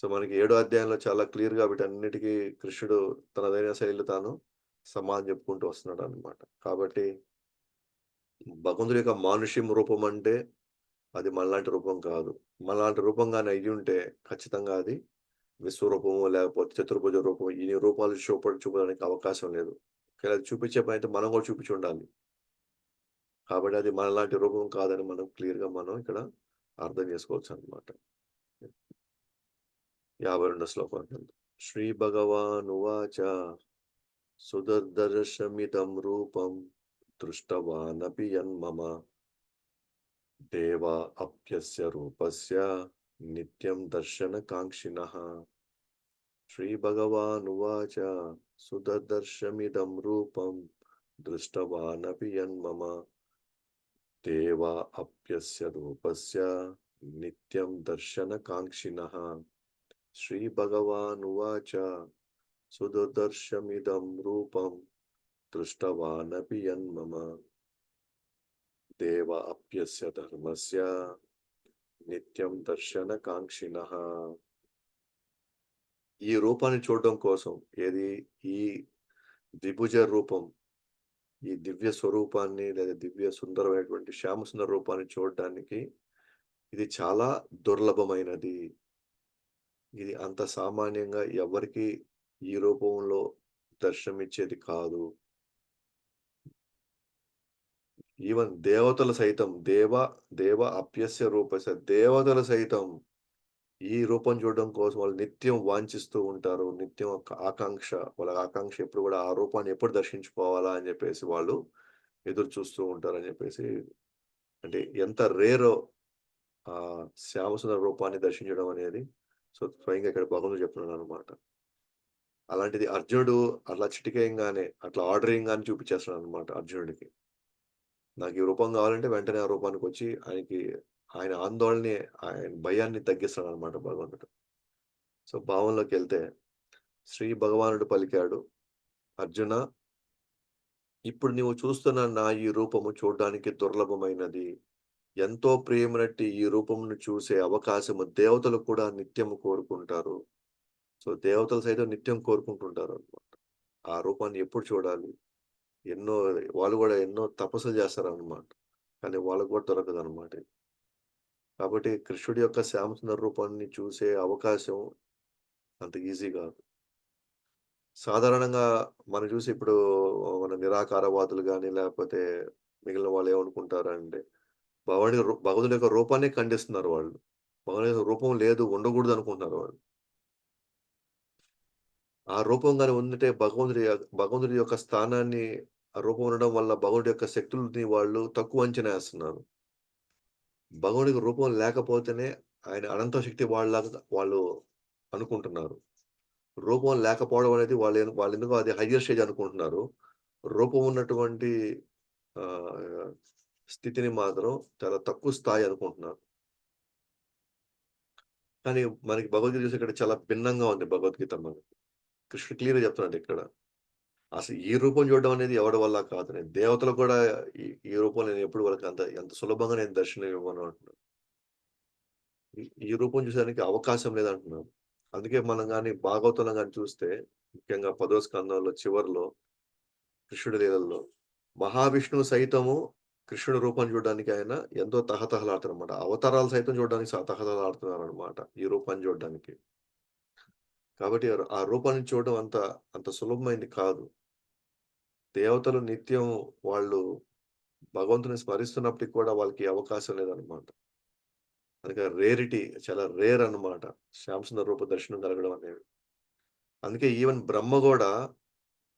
మనకి ఏడో అధ్యాయంలో చాలా క్లియర్‌గా వీటన్నిటికి కృష్ణుడు తనదైన శైలిలో తాను సమాధానం చెప్పుకుంటూ వస్తున్నాడనమాట. కాబట్టి భగవంతుడి యొక్క మానుష్యం రూపం అంటే అది మనలాంటి రూపం కాదు. మనలాంటి రూపం గాని అయ్యుంటే ఖచ్చితంగా అది విశ్వరూపమో లేకపోతే చతుర్భుజ రూపం ఇన్ని రూపాలు చూపడానికి అవకాశం లేదు. ఒకవేళ చూపించే పనైతే మనం కూడా చూపించుండాలి. కాబట్టి అది మనలాంటి రూపం కాదని మనం క్లియర్‌గా మనం ఇక్కడ అర్థం చేసుకోవచ్చనమాట. 52 శ్లోకం అంటుంది. శ్రీ భగవానువాచ సుదర్దర్శమిదం రూపం దృష్టవానపి యన్మమ దేవా అప్యస్య రూపస్య నిత్యం దర్శనకాంక్షిణః. శ్రీభగవానువాచ సుదర్శమిదం రూపం దృష్టవానపి యన్మమ దేవా అప్యస్య రూపస్య నిత్యం దర్శనకాంక్షిణః. శ్రీభగవానువాచ సుదర్శమిదం రూపం దృష్టవానపి యన్మమ దేవ అప్యస్య ధర్మస్య నిత్యం దర్శనకాంక్షిణః. ఈ రూపాన్ని చూడడం కోసం ఏది ఈ ద్విభుజ రూపం, ఈ దివ్య స్వరూపాన్ని లేదా దివ్య సుందరమైనటువంటి శ్యామసుందర రూపాన్ని చూడడానికి ఇది చాలా దుర్లభమైనది. ఇది అంత సామాన్యంగా ఎవరికీ ఈ రూపంలో దర్శనమిచ్చేది కాదు. ఈవెన్ దేవతలు సైతం దేవ అప్యస్య రూపస్య దేవతలు సైతం ఈ రూపం చూడడం కోసం వాళ్ళు నిత్యం వాంఛిస్తూ ఉంటారు. నిత్యం ఒక ఆకాంక్ష. వాళ్ళ ఆకాంక్ష ఎప్పుడు గూడా ఆ రూపాన్ని ఎప్పుడు దర్శించుకోవాలా అని జెప్పేసి వాళ్ళు ఎదురు చూస్తూ ఉంటారని జెప్పేసి అంటే ఎంత రేరో శ్యామసుందర రూపాన్ని దర్శించడం అనేది స్వయంగా ఇక్కడ భగవంతుడు చెప్తున్నాడనమాట. అలాంటిది అర్జునుడు అట్లా చిటికేయంగానే అట్లా ఆర్డర్ ఇయ్యంగానే చూపించేస్తున్నాడనమాట అర్జునుడికి. నాకు ఈ రూపం కావాలంటే వెంటనే ఆ రూపానికొచ్చి ఆయన ఆందోళనని, ఆయన భయాన్ని తగ్గిస్తాడనమాట భగవంతుడు. సో, భావంలోకెళ్తే శ్రీ భగవానుడు పలికాడు, "అర్జునా! ఇప్పుడు నీవు చూస్తున్న నా ఈ రూపము చూడ్డానికి దుర్లభమైనది. ఎంతో ప్రియమైనట్టి ఈ రూపమును చూసే అవకాశము దేవతలు కూడా నిత్యము కోరుకుంటారు." సో, దేవతలు సైతం నిత్యం కోరుకుంటుంటారనమాట. ఆ రూపాన్ని ఎప్పుడు చూడాలి? ఎన్నో వాళ్ళు గూడా ఎన్నో తపస్సులు చేస్తారనమాట. కానీ వాళ్ళకి గూడా దొరకదనమాట. కాబట్టి కృష్ణుడి యొక్క శ్యామసుందర రూపాన్ని చూసే అవకాశం అంత ఈజీ గాదు. సాధారణంగా మనం చూసి ఇప్పుడు మన నిరాకారవాదులు గాని, లేకపోతే మిగిలిన వాళ్ళు ఏమనుకుంటారంటే, భగవంతుడి యొక్క రూపాన్నే ఖండిస్తున్నారు వాళ్ళు. భగవంతుడి యొక్క రూపం లేదు, ఉండకూడదనుకుంటున్నారు వాళ్ళు. ఆ రూపం గాని ఉంటే భగవంతుడి యొక్క స్థానాన్ని, ఆ రూపం ఉండడం వల్ల భగవంతుడి యొక్క శక్తులని వాళ్ళు తక్కువ అంచనా ఏస్తున్నారు. భగవంతుడికి రూపం లేకపోతేనే ఆయన అనంత శక్తి వాళ్ళలాగా వాళ్ళు అనుకుంటున్నారు. రూపం లేకపోవడం అనేది వాళ్ళెందుకో అది హయ్యర్ స్టేజ్ అనుకుంటున్నారు. రూపం ఉన్నటువంటి ఆహ్, స్థితిని మాత్రం చాలా తక్కువ స్థాయి అనుకుంటున్నారు. కానీ మనకి భగవద్గీత చూస్తే ఇక్కడ చాలా భిన్నంగా ఉంది భగవద్గీత మనకి. కృష్ణుడు క్లియర్‌గా చెప్తున్నాడు ఇక్కడ. అసలు ఈ రూపం చూడడం అనేది ఎవడి వల్ల కాదు. దేవతలకు కూడా ఈ ఈ రూపం నేను ఎప్పుడు వాళ్ళకి ఎంత సులభంగా నేను దర్శనం ఇవ్వను అంటున్నాడు. ఈ రూపం చూసేదానికి అవకాశం లేదంటున్నారు. అందుకే మనం గాని భాగవతంలో గాని చూస్తే ముఖ్యంగా 10వ స్కందంలో చివర్లో కృష్ణుడి లీలల్లో మహావిష్ణువు సైతము కృష్ణుడి రూపాన్ని చూడడానికి ఆయన ఎంతో తహతహలాడుతారనమాట. అవతారాలు సైతం చూడడానికి తహతహలాడుతున్నారనమాట ఈ రూపాన్ని చూడడానికి. కాబట్టి ఆ రూపాన్ని చూడడం అంత సులభమైంది కాదు. దేవతలు నిత్యం వాళ్ళు భగవంతుని స్మరిస్తున్నప్పటికి కూడా వాళ్ళకి అవకాశం లేదనమాట. అందుకే రేరిటీ చాలా రేర్ అన్నమాట. శ్యామ్ సుందర రూప దర్శనం కలగడం అనేది. అందుకే ఈవెన్ బ్రహ్మ గూడా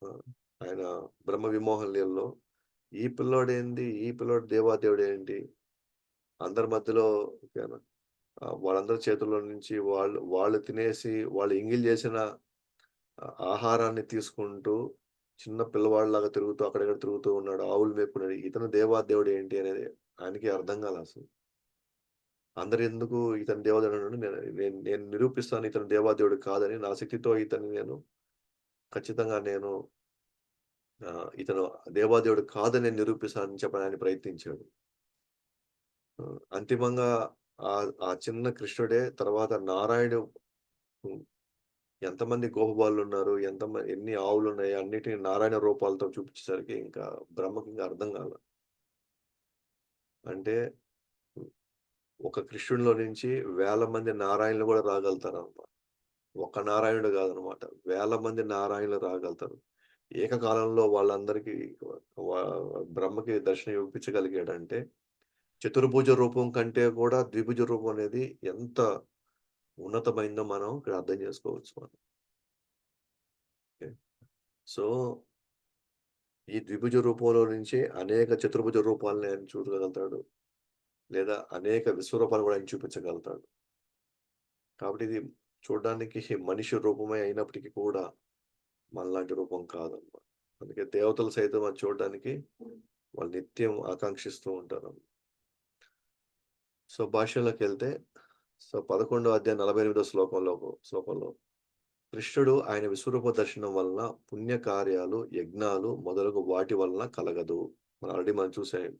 ఆహ్, ఆయన బ్రహ్మ విమోహన లీలలో ఈ పిల్లోడు దేవాదేవుడేంటి? అందరి మధ్యలో ఓకేనా వాళ్ళందరి చేతుల్లో నుంచి వాళ్ళు తినేసి వాళ్ళు ఎంగిల్ చేసిన ఆహారాన్ని తీసుకుంటూ చిన్న పిల్లవాడిలాగా తిరుగుతూ అక్కడిక్కడ తిరుగుతూ ఉన్నాడు. ఆవులు మేపుకున్నాడు. ఇతను దేవాదేవుడేంటి అనేది ఆయనకి అర్థం కాలసలు. అందరెందుకు ఇతను దేవదేవుడని నేను నిరూపిస్తాను ఇతను దేవాదేవుడు కాదని. నా శక్తితో ఇతన్ని నేను ఖచ్చితంగా నేను ఇతను దేవాదేవుడు కాదని నేను నిరూపిస్తానని చెప్పడానికి ప్రయత్నించాడు. అంతిమంగా ఆ చిన్న కృష్ణుడే తర్వాత నారాయణుడు హ్మ్. ఎంతమంది గోపబాలులున్నారు, ఎన్ని ఆవులున్నాయి అన్నిటిని నారాయణ రూపాలతో చూపించేసరికి ఇంకా బ్రహ్మకి అర్థం కాల. అంటే ఒక కృష్ణుడిలో నుంచి వేల మంది నారాయణులు కూడా రాగలుగుతారన్నమాట. ఒక్క నారాయణుడు కాదనమాట. వేల మంది నారాయణులు రాగలుగుతారు. ఏకకాలంలో వాళ్ళందరికీ వా బ్రహ్మకి దర్శనం ఇప్పించగలిగాడంటే, చతుర్భుజ రూపం కంటే కూడా ద్విభుజ రూపం అనేది ఎంత ఉన్నతమైందో మనం ఇక్కడ అర్థం చేసుకోవచ్చు మనం. ఓకే. సో, ఈ ద్విభుజ రూపంలో నుంచి అనేక చతుర్భుజ రూపాలను ఆయన చూడగలుగుతాడు. లేదా అనేక విశ్వరూపాలు కూడా ఆయన చూపించగలుగుతాడు. కాబట్టి ఇది చూడడానికి మనిషి రూపమే అయినప్పటికీ కూడా మనలాంటి రూపం కాదన్నమాట. అందుకే దేవతలు సైతం అది చూడడానికి వాళ్ళు నిత్యం ఆకాంక్షిస్తూ ఉంటారు. సో, భాష్యంలోకెళ్తే 11 అధ్యాయం 48 శ్లోకంలో కృష్ణుడు ఆయన విశ్వరూప దర్శనం వలన పుణ్యకార్యాలు, యజ్ఞాలు మొదలగు వాటి వలన కలగదు. మనం చూసాం.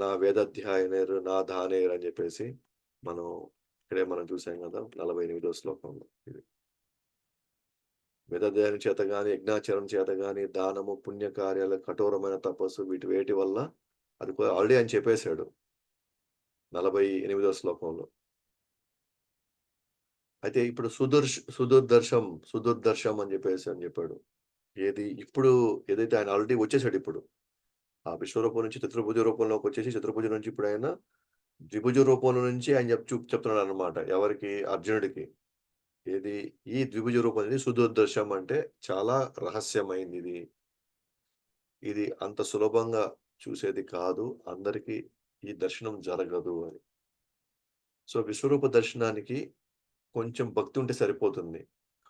నా వేదాధ్యాయనేరు నా దానేరు అని చెప్పేసి మనం ఇక్కడే మనం చూసాం కదా! 48 శ్లోకంలో ఇది. వేదాధ్యయనం చేత గాని, యజ్ఞాచరణ చేత గాని, దానము, పుణ్యకార్యాలు, కఠోరమైన తపస్సు వేటి వల్ల అది కూడా ఆల్రెడీ ఆయన చెప్పేసాడు. 48 శ్లోకంలో. అయితే ఇప్పుడు సుదుర్దర్శం అని చెప్పాడు. ఇప్పుడు ఏదైతే ఆయన ఆల్రెడీ వచ్చేసాడిప్పుడు. ఆ విశ్వరూపం నుంచి చతుర్భుజ రూపంలోకొచ్చేసి చతుర్భుజం నుంచి ఇప్పుడాయన ద్విభుజ రూపంలో నుంచి ఆయన చెప్తున్నాడన్నమాట. ఎవరికి? అర్జునుడికి. ఏది? ఈ ద్విభుజ రూపం అనేది సుదుర్దర్శం అంటే చాలా రహస్యమైందిది. ఇది అంత సులభంగా చూసేది కాదు. అందరికి ఈ దర్శనం జరగదు అని. సో, విశ్వరూప దర్శనానికి కొంచెం భక్తి ఉంటే సరిపోతుంది.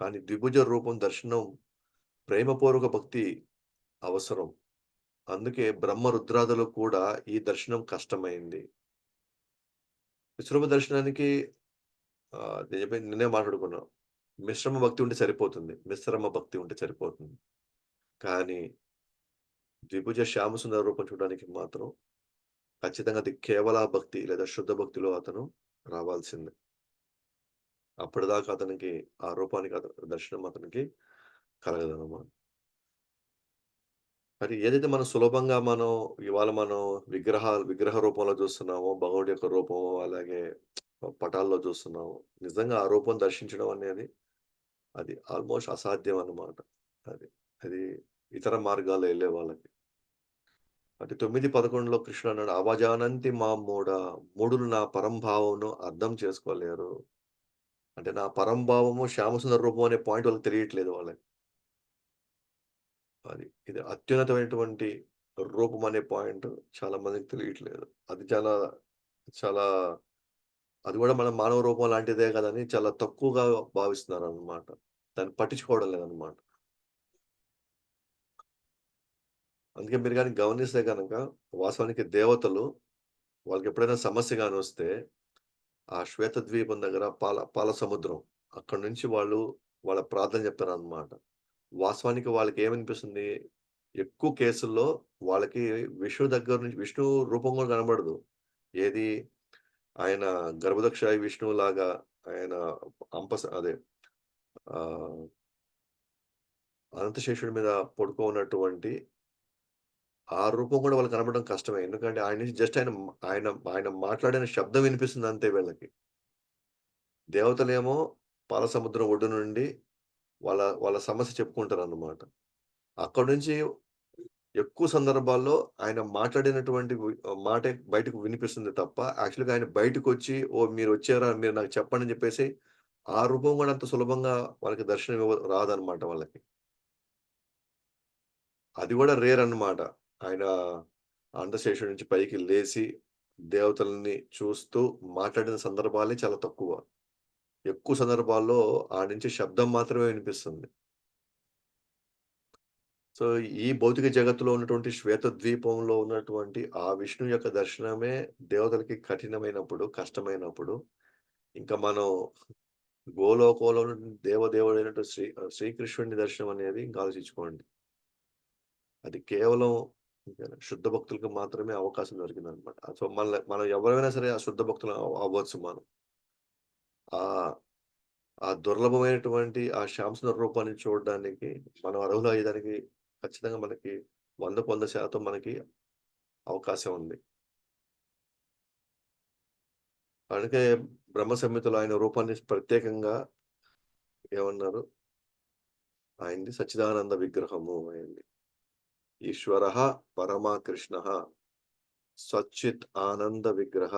కానీ ద్విభుజ రూపం దర్శనం ప్రేమపూర్వక భక్తి అవసరం. అందుకే బ్రహ్మ రుద్రాదులకు కూడా ఈ దర్శనం కష్టమైంది. విశ్వరూప దర్శనానికి నేను చెప్పేది నిన్నే మాట్లాడుకున్నాం. మిశ్రమ భక్తి ఉంటే సరిపోతుంది. మిశ్రమ భక్తి ఉంటే సరిపోతుంది. కానీ ద్విభుజ శ్యామసుందర రూపం చూడడానికి మాత్రం ఖచ్చితంగా అది కేవల భక్తి లేదా శుద్ధ భక్తిలో అతను రావాల్సిందే. అప్పటిదాకా అతనికి ఆ రూపానికి దర్శనం అతనికి కలగదనమాట. మరి ఏదైతే మనం సులభంగా ఇవాళ మనం విగ్రహ రూపంలో చూస్తున్నామో, భగవంతుడి యొక్క రూపం అలాగే పటాల్లో చూస్తున్నాము. నిజంగా ఆ రూపం దర్శించడం అనేది అది ఆల్‌మోస్ట్ అసాధ్యం అన్నమాట. అది. అది ఇతర మార్గాల్లో ఎళ్ళే వాళ్ళకి. అంటే 9:11లో కృష్ణుడు అన్నాడు, "అవజానంతి మాం మూఢా మూఢులు నా పరంభావంను అర్థం చేసుకోలేరు." అంటే నా పరంభావము శ్యామసుందర రూపం అనే పాయింట్ వాళ్ళకి తెలియట్లేదు వాళ్ళకి. అది. ఇది అత్యున్నతమైనటువంటి రూపం అనే పాయింట్ చాలా మందికి తెలియట్లేదు. అది చాలా, చాలా అది గూడా మన మానవ రూపం లాంటిదే గదని చాలా తక్కువగా భావిస్తున్నారనమాట. దాన్ని పట్టించుకోవడం లేదనమాట. అందుకే మీరు గాని గమనిస్తే గనక వాస్తవానికి దేవతలు వాళ్ళకెప్పుడైనా సమస్య గానొస్తే ఆ శ్వేత ద్వీపం దగ్గర పాల సముద్రం అక్కడి నుంచి వాళ్ళ ప్రార్థన చెప్తారనమాట. వాస్తవానికి వాళ్ళకేమనిపిస్తుంది, ఎక్కువ కేసుల్లో వాళ్ళకి విష్ణు రూపం గూడా కనబడదు. ఏది ఆయన గర్భదక్ష విష్ణువులాగా ఆయన అదే ఆహ్, అనంతశేషుడి మీద పడుకోనున్నటువంటి ఆ రూపం గూడా వాళ్ళకి కనపడడం కష్టమే. ఎందుకంటే ఆయన నుంచి జస్ట్ ఆయన మాట్లాడిన శబ్దం వినిపిస్తుంది అంతే వీళ్ళకి. దేవతలేమో పాల సముద్రం ఒడ్డు నుండి వాళ్ళ సమస్య చెప్పుకుంటారన్నమాట. అక్కడి నుంచి ఎక్కువ సందర్భాల్లో ఆయన మాట్లాడినటువంటి మాటే బయటకు వినిపిస్తుంది తప్ప, యాక్చువల్‌గా ఆయన బయటకొచ్చి, "ఓహ్! మీరొచ్చారా? మీరు నాకు చెప్పండి" అని చెప్పేసి, ఆ రూపం గూడా అంత సులభంగా వాళ్ళకి దర్శనం రాదన్నమాట వాళ్ళకి. అది గూడా రేర్ అన్నమాట. ఆయన అండశేషుడి నుంచి పైకి లేసి, దేవతలని చూస్తూ మాట్లాడిన సందర్భాలే చాలా తక్కువ. ఎక్కువ సందర్భాల్లో నుంచి శబ్దం మాత్రమే వినిపిస్తుంది. సో, ఈ భౌతిక జగత్తులో ఉన్నటువంటి శ్వేత ద్వీపంలో ఉన్నటువంటి ఆ విష్ణువు యొక్క దర్శనమే దేవతలకి కఠినమైనప్పుడు, కష్టమైనప్పుడు, ఇంకా మనం గోలోకంలో దేవదేవుడైనటువంటి శ్రీకృష్ణుడిని దర్శనం అనేది ఇంకా ఆలోచించుకోండి. అది కేవలం శుద్ధ భక్తులకు మాత్రమే అవకాశం దొరికిందనమాట. సో, మనం ఎవరైనా సరే ఆ శుద్ధ భక్తులు అవ్వచ్చు మనం. ఆ ఆ దుర్లభమైనటువంటి ఆ శ్యామసుందర రూపాన్ని చూడడానికి మనం అర్హులయ్యేదానికి ఖచ్చితంగా మనకి 100కు 100% మనకి అవకాశం ఉంది. అందుకే బ్రహ్మ సంహితలో ఆయన రూపాన్ని ప్రత్యేకంగా ఏమన్నారు? ఆయనది సచ్చిదానంద విగ్రహము ఆయనది. ఈశ్వరః పరమా కృష్ణః సచ్చిత్ ఆనంద విగ్రహ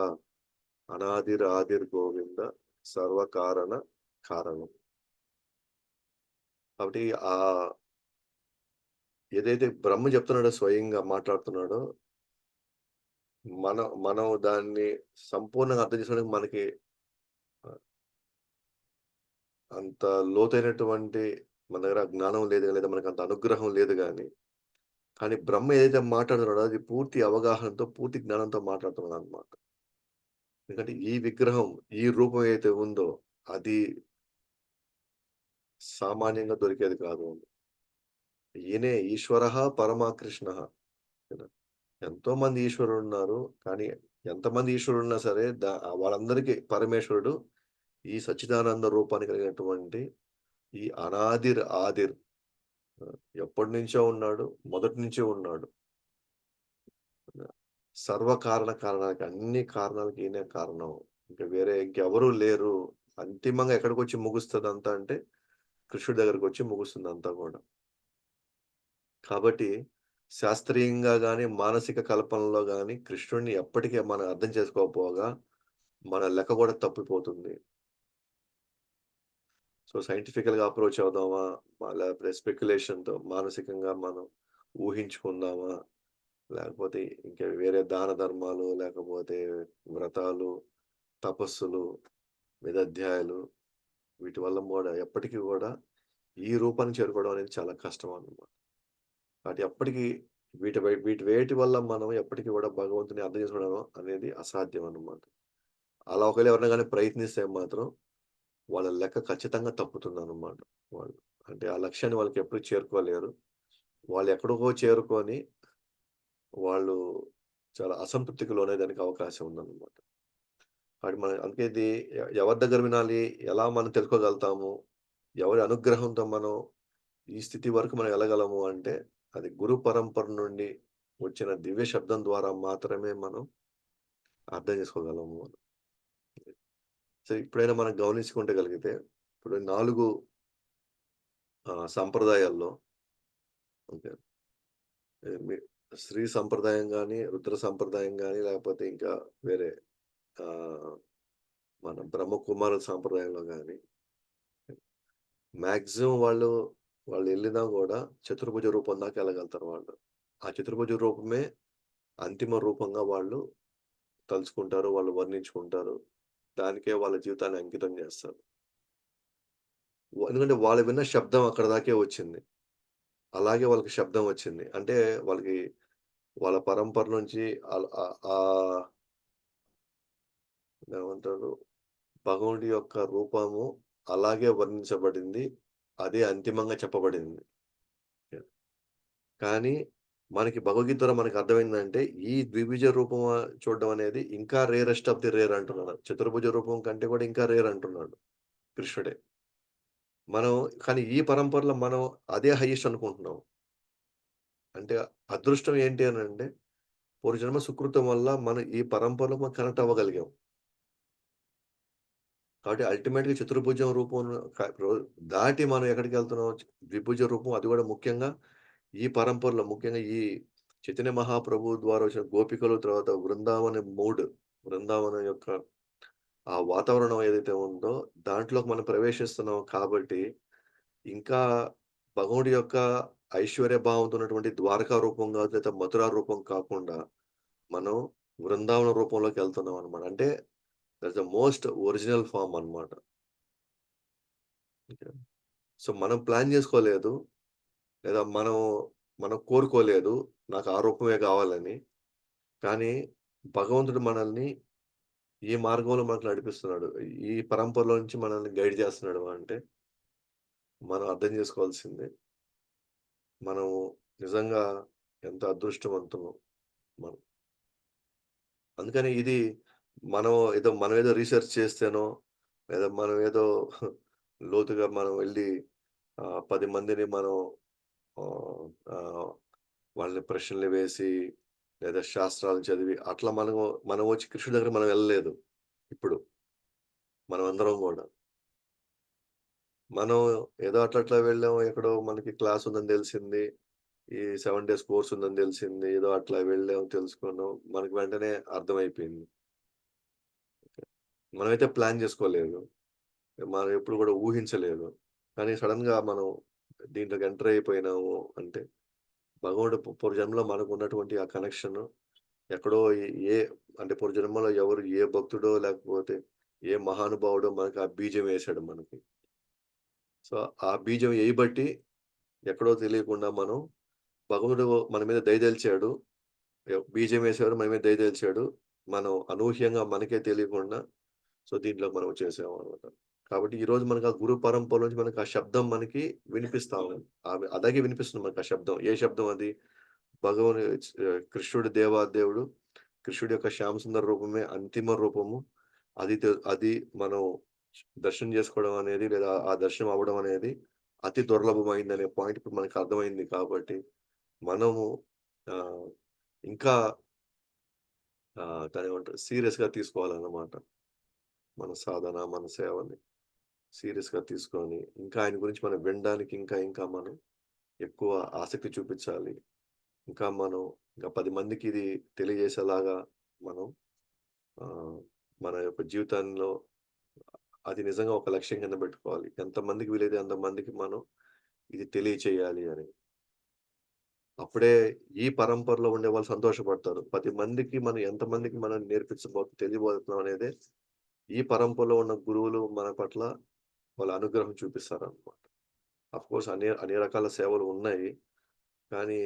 అనాదిరాదిర్ గోవింద సర్వకారణ కారణం. కాబట్టి ఏదైతే బ్రహ్మ చెప్తున్నాడో స్వయంగా మాట్లాడుతున్నాడో మనం దాన్ని సంపూర్ణంగా అర్థం చేసుకోవడానికి మనకి ఆహ్, అంత లోతైనటువంటి మన దగ్గర జ్ఞానం లేదు లేదా మనకంత అనుగ్రహం లేదు గానీ, కానీ బ్రహ్మ ఏదైతే మాట్లాడుతున్నాడో అది పూర్తి అవగాహనతో, పూర్తి జ్ఞానంతో మాట్లాడుతున్నాడనమాట. ఎందుకంటే ఈ విగ్రహం, ఈ రూపం ఏదైతే ఉందో అది సామాన్యంగా దొరికేది కాదు. ఈయనే ఈశ్వరః పరమా కృష్ణః. కదా! ఎంతోమంది ఈశ్వరులున్నారు. కానీ ఎంతమంది ఈశ్వరులున్నా సరే వాళ్ళందరికీ పరమేశ్వరుడు ఈ సచ్చిదానంద రూపాన్ని కలిగినటువంటి ఈ ఆదిర్ ఎప్పటినుంచో ఉన్నాడు. మొదటి నుంచే ఉన్నాడు. సర్వకారణ కారణాలకి అన్ని కారణాలకి ఈయనే కారణం. ఇంకెవరు లేరు. అంతిమంగా ఎక్కడికొచ్చి ముగుస్తదంతా అంటే కృష్ణుడి దగ్గరకొచ్చి ముగుస్తుందంతా గూడా. కాబట్టి శాస్త్రీయంగా గాని, మానసిక కల్పనలో గాని కృష్ణుడిని ఎప్పటికి మనం అర్థం చేసుకోకపోగా మన లెక్క గూడా తప్పిపోతుంది. So, సైంటిఫికల్‌గా approach అవుదామా? లేకపోతే స్పెక్యులేషన్‌తో మానసికంగా మనం ఊహించుకుందామా? లేకపోతే ఇంకా వేరే దాన ధర్మాలు, లేకపోతే వ్రతాలు, తపస్సులు, వేదాధ్యాయాలు వీటి వల్ల గూడా ఎప్పటికి గూడా ఈ రూపానికి చేరుకోవడం అనేది చాలా కష్టం అన్నమాట. కాబట్టి ఎప్పటికి వీటి వేటి వల్ల మనం ఎప్పటికి కూడా భగవంతుని అర్థం చేసుకోవడం అనేది అసాధ్యం అన్నమాట. అలా ఒకవేళ ఎవరైనా గాని ప్రయత్నిస్తే మాత్రం వాళ్ళ లెక్క ఖచ్చితంగా తప్పుతుందన్నమాట వాళ్ళు. అంటే ఆ లక్ష్యాన్ని వాళ్ళకెప్పుడు చేరుకోలేరు. వాళ్ళు ఎక్కడికో చేరుకొని వాళ్ళు చాలా అసంతృప్తికి లోనయ్యేదానికి అవకాశం ఉందన్నమాట. కాబట్టి మనం అందుకే ఇది ఎవరి దగ్గర వినాలి? ఎలా మనం తెలుసుకోగలుగుతాము? ఎవరి అనుగ్రహంతో మనం ఈ స్థితి వరకు మనం ఎళ్ళగలము అంటే, అది గురు పరంపర నుండి వచ్చిన దివ్య శబ్దం ద్వారా మాత్రమే మనం అర్థం చేసుకోగలము. సో, ఇప్పుడైనా మనం గమనించుకుంటే గలిగితే, ఇప్పుడు 4 సంప్రదాయాల్లో ఓకే. మీ శ్రీ సంప్రదాయం గాని, రుద్ర సంప్రదాయం గాని, లేకపోతే ఇంకా వేరే ఆహ్, మన బ్రహ్మకుమారుల సాంప్రదాయంలో గాని, మాక్సిమం వాళ్ళెళ్ళినా గూడా చతుర్భుజ రూపం దాకా ఎళ్ళగలుగుతారు వాళ్ళు. ఆ చతుర్భుజ రూపమే అంతిమ రూపంగా వాళ్ళు తలుచుకుంటారు. వాళ్ళు వర్ణించుకుంటారు. దానికే వాళ్ళ జీవితాన్ని అంకితం జేస్తారు. ఎందుకంటే వాళ్ళు విన్న శబ్దం అక్కడి దాకే వచ్చింది. అలాగే వాళ్ళకి శబ్దం వచ్చింది. అంటే వాళ్ళకి వాళ్ళ పరంపర నుంచి ఏమంటారు? భగవంతుడి యొక్క రూపము అలాగే వర్ణించబడింది. అదే అంతిమంగా చెప్పబడింది. కానీ మనకి భగవద్గీత ద్వారా మనకర్థమైందంటే, ఈ ద్విభుజ రూపం చూడడం అనేది ఇంకా రేరెస్ట్ ఆఫ్ ది రేర్ అంటున్నాడు. చతుర్భుజ రూపం కంటే కూడా ఇంకా రేర్ అంటున్నాడు కృష్ణుడే. మనం కానీ ఈ పరంపరలో మనం అదే హైయెస్ట్ అనుకుంటున్నాం. అంటే అదృష్టం ఏంటి అనంటే, పూర్వజన్మ సుకృతం వల్ల మనం ఈ పరంపరలో మనం కనెక్ట్ అవ్వగలిగాం. కాబట్టి అల్టిమేట్‌గా చతుర్భుజం రూపం రో దాటి మనం ఎక్కడికెళ్తున్నాం? ద్విభుజ రూపం అది కూడా ముఖ్యంగా ఈ పరంపరలో ముఖ్యంగా ఈ చైతన్య మహాప్రభువు ద్వారా వచ్చిన గోపికలు తర్వాత బృందావనం యొక్క ఆ వాతావరణం ఏదైతే ఉందో దాంట్లోకి మనం ప్రవేశిస్తున్నాం కాబట్టి ఇంకా భగవుడి యొక్క ఐశ్వర్య భావంతో ఉన్నటువంటి ద్వారకా రూపం కాదు లేదా మథురా రూపం కాకుండా మనం బృందావన రూపంలోకి వెళ్తున్నాం అన్నమాట. అంటే that's the most original form అన్నమాట. ఓకే. సో, మనం ప్లాన్ జేసుకోలేదు. లేదా మనం కోరుకోలేదు. నాకు ఆ రూపమే గావాలని. కానీ భగవంతుడు మనల్ని ఈ మార్గంలో మనకు నడిపిస్తున్నాడు. ఈ పరంపరలో నుంచి మనల్ని గైడ్ జేస్తున్నాడు అంటే, మనం అర్థం జేసుకోవాల్సింది మనం నిజంగా ఎంత అదృష్టవంతులో మనం. అందుకని ఇది మనమేదో రిసర్చ్ చేస్తేనో, లేదా మనమేదో లోతుగా మనం వెళ్లి 10 మందిని మనం ఆహ్, ఆహ్, వాళ్ళని ప్రశ్నలు వేసి, లేదా శాస్త్రాలు చదివి అట్లా మనం వచ్చి కృష్ణుడి దగ్గరికి మనం వెళ్ళలేదు ఇప్పుడు. మనమందరం గూడా. మనం ఏదో అట్లా వెళ్ళాం. ఎక్కడో మనకి క్లాస్ ఉందని తెలిసింది. ఈ 7 డేస్ కోర్స్ ఉందని తెలిసింది. ఏదో అట్లా వెళ్ళాం, తెలుసుకున్నాం. మనకు వెంటనే అర్థమైపోయింది. మనమైతే ప్లాన్ జేసుకోలేదు. మనం ఎప్పుడు గూడా ఊహించలేదు. కానీ సడెన్‌గా మనం దీంట్లోకి ఎంటర్ అయిపోయినాము అంటే, భగవంతుడు పూర్వజన్మలో మనకున్నటువంటి ఆ కనెక్షను ఎక్కడో ఏ ఏ అంటే పూర్వజన్మలో ఏ భక్తుడో లేకపోతే ఏ మహానుభావుడో మనకు ఆ బీజం వేశాడు మనకి. సో, ఆ బీజం ఎయబట్టి ఎక్కడో తెలియకుండా భగవంతుడు మన మీద దయదలిచాడు. బీజం వేశాడు. మన మీద దయదలిచాడు. మనం అనూహ్యంగా మనకే తెలియకుండా దీంట్లోకి మనం వచ్చేసామనమాట. కాబట్టి ఈరోజు మనకు ఆ గురు పరంపర నుంచి మనకు ఆ శబ్దం మనకి వినిపిస్తా ఉంది. అలాగే వినిపిస్తుంది మనకు ఆ శబ్దం. ఏ శబ్దం అది? కృష్ణుడు దేవాదేవుడు. కృష్ణుడి యొక్క శ్యామ సుందర రూపమే అంతిమ రూపము. అది మనం దర్శనం చేసుకోవడం అనేది లేదా ఆ దర్శనం అవ్వడం అనేది అతి దుర్లభమైందనే పాయింట్ ఇప్పుడు మనకు అర్థమైంది కాబట్టి, మనము ఆహ్, ఇంకా దాన్నేమంటారు సీరియస్‌గా తీసుకోవాలన్నమాట. మన సాధన, మన సేవని సీరియస్‌గా తీసుకొని, ఇంకా ఆయన గురించి మనం వినడానికి ఇంకా మనం ఎక్కువ ఆసక్తి చూపించాలి. మనం ఇంకా 10 మందికి ఇది తెలియజేసేలాగా మనం ఆహ్, మన యొక్క జీవితంలో అది నిజంగా ఒక లక్ష్యం కింద పెట్టుకోవాలి. ఎంతమందికి వీలైతే అంతమందికి మనం ఇది తెలియచేయాలి అని. అప్పుడే ఈ పరంపరలో ఉండేవాళ్ళు సంతోషపడతారు. 10 మందికి మనం ఎంతమందికి మనం తెలియబోతున్నాం అనేదే ఈ పరంపరలో ఉన్న గురువులు మన పట్ల వాళ్ళ అనుగ్రహం చూపిస్తారనమాట. అఫ్‌కోర్స్ అన్ని అన్ని రకాల సేవలు ఉన్నాయి. కానీ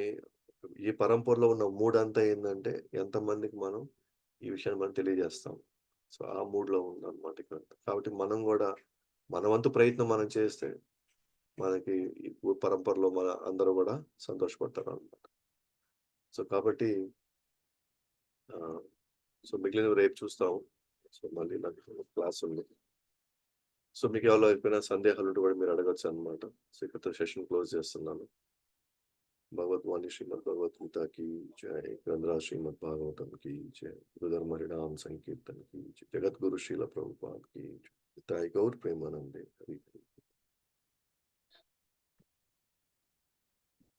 ఈ పరంపరలో ఉన్న మూడంతా ఏందంటే, ఎంతమందికి మనం ఈ విషయాన్ని మనం తెలియజేస్తాం. సో, ఆ మూడ్‌లో ఉందన్నమాట ఇక్కడ. కాబట్టి మనం గూడా మన వంతు ప్రయత్నం మనం చేస్తే, మనకి ఈ పరంపరలో మన అందరూ గూడా సంతోషపడతారనమాట. సో, కాబట్టి ఆహ్, సో, మిగిలినవి రేపు చూస్తాము. సో, మళ్ళీ నాకు క్లాసుంది. సో, మీకెవలో ఎప్పుడైనా సందేహాలుంటే గూడా మీరు అడగొచ్చనమాట. సో, ఇక్కడితో సెషన్ క్లోజ్ చేస్తున్నాను. भगवतवाणी श्रीमद् भगवत गीता की जय, ग्रंथराज श्रीमद् भागवतम की जय, गुरुधर्म हरिनाम संकीर्तन की जय, जगत गुरु श्रील प्रभुपाद की जय, निताय गौर प्रेमानंदे हरि हरि।